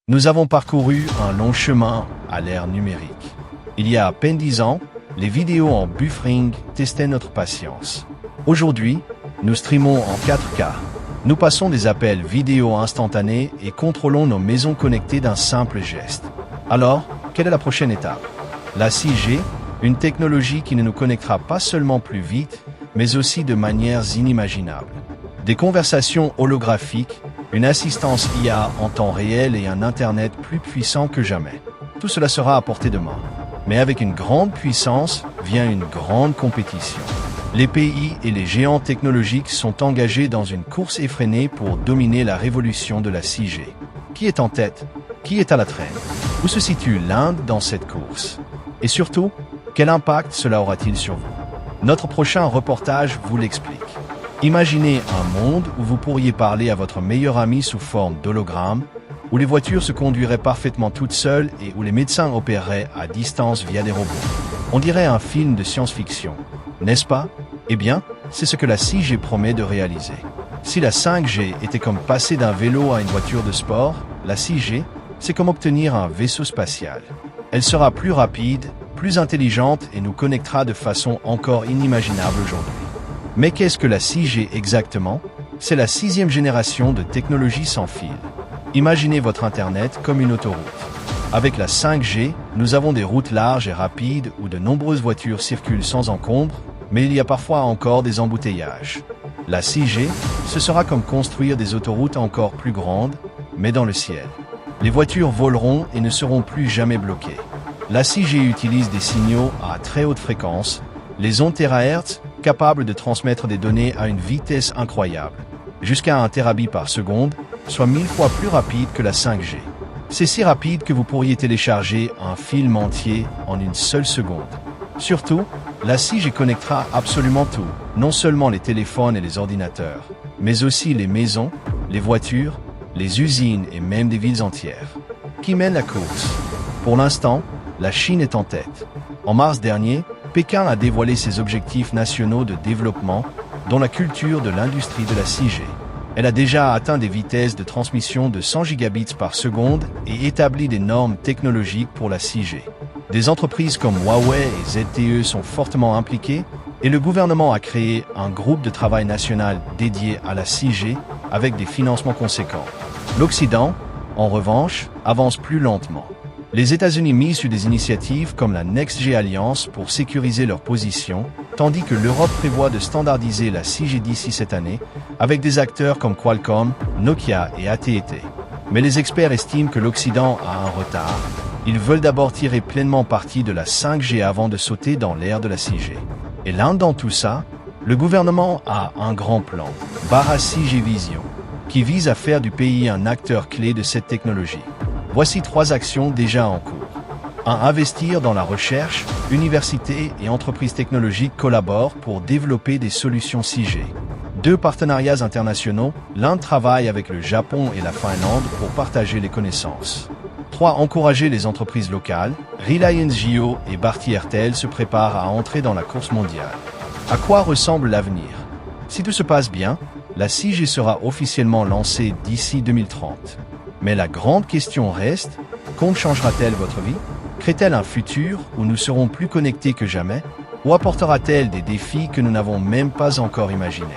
Nous avons parcouru un long chemin à l'ère numérique. Il y a à peine 10 ans, les vidéos en buffering testaient notre patience. Aujourd'hui, nous streamons en 4K. Nous passons des appels vidéo instantanés et contrôlons nos maisons connectées d'un simple geste. Alors, quelle est la prochaine étape? La 6G, une technologie qui ne nous connectera pas seulement plus vite, mais aussi de manières inimaginables. Des conversations holographiques, une assistance IA en temps réel et un Internet plus puissant que jamais. Tout cela sera à portée de main. Mais avec une grande puissance vient une grande compétition. Les pays et les géants technologiques sont engagés dans une course effrénée pour dominer la révolution de la 6G. Qui est en tête? Qui est à la traîne? Où se situe l'Inde dans cette course? Et surtout, quel impact cela aura-t-il sur vous? Notre prochain reportage vous l'explique. Imaginez un monde où vous pourriez parler à votre meilleur ami sous forme d'hologramme, où les voitures se conduiraient parfaitement toutes seules et où les médecins opéreraient à distance via des robots. On dirait un film de science-fiction, n'est-ce pas? Eh bien, c'est ce que la 6G promet de réaliser. Si la 5G était comme passer d'un vélo à une voiture de sport, la 6G, c'est comme obtenir un vaisseau spatial. Elle sera plus rapide, plus intelligente et nous connectera de façon encore inimaginable aujourd'hui. Mais qu'est-ce que la 6G exactement? C'est la 6e génération de technologie sans fil. Imaginez votre Internet comme une autoroute. Avec la 5G, nous avons des routes larges et rapides où de nombreuses voitures circulent sans encombre, mais il y a parfois encore des embouteillages. La 6G, ce sera comme construire des autoroutes encore plus grandes, mais dans le ciel. Les voitures voleront et ne seront plus jamais bloquées. La 6G utilise des signaux à très haute fréquence, les ondes THz, capables de transmettre des données à une vitesse incroyable, jusqu'à 1 Tb par seconde, soit 1000 fois plus rapide que la 5G. C'est si rapide que vous pourriez télécharger un film entier en une seule seconde. Surtout, la 6G connectera absolument tout, non seulement les téléphones et les ordinateurs, mais aussi les maisons, les voitures, les usines et même des villes entières. Qui mène la course? Pour l'instant, la Chine est en tête. En mars dernier, Pékin a dévoilé ses objectifs nationaux de développement, dont la culture de l'industrie de la 6G. Elle a déjà atteint des vitesses de transmission de 100 gigabits par seconde et établi des normes technologiques pour la 6G. Des entreprises comme Huawei et ZTE sont fortement impliquées et le gouvernement a créé un groupe de travail national dédié à la 6G avec des financements conséquents. L'Occident, en revanche, avance plus lentement. Les États-Unis misent sur des initiatives comme la NextG Alliance pour sécuriser leur position, tandis que l'Europe prévoit de standardiser la 6G d'ici cette année, avec des acteurs comme Qualcomm, Nokia et AT&T. Mais les experts estiment que l'Occident a un retard. Ils veulent d'abord tirer pleinement parti de la 5G avant de sauter dans l'ère de la 6G. Et là, dans tout ça, le gouvernement a un grand plan, Bara 6G Vision, qui vise à faire du pays un acteur clé de cette technologie. Voici 3 actions déjà en cours. 1. Investir dans la recherche, universités et entreprises technologiques collaborent pour développer des solutions 6G. 2. Partenariats internationaux, l'Inde travaille avec le Japon et la Finlande pour partager les connaissances. 3. Encourager les entreprises locales, Reliance Jio et Bharti Airtel se préparent à entrer dans la course mondiale. À quoi ressemble l'avenir? Si tout se passe bien, la 6G sera officiellement lancée d'ici 2030. Mais la grande question reste, comment changera-t-elle votre vie? Crée-t-elle un futur où nous serons plus connectés que jamais? Ou apportera-t-elle des défis que nous n'avons même pas encore imaginés?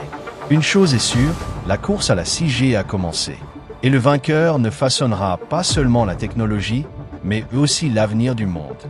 Une chose est sûre, la course à la 6G a commencé. Et le vainqueur ne façonnera pas seulement la technologie, mais aussi l'avenir du monde.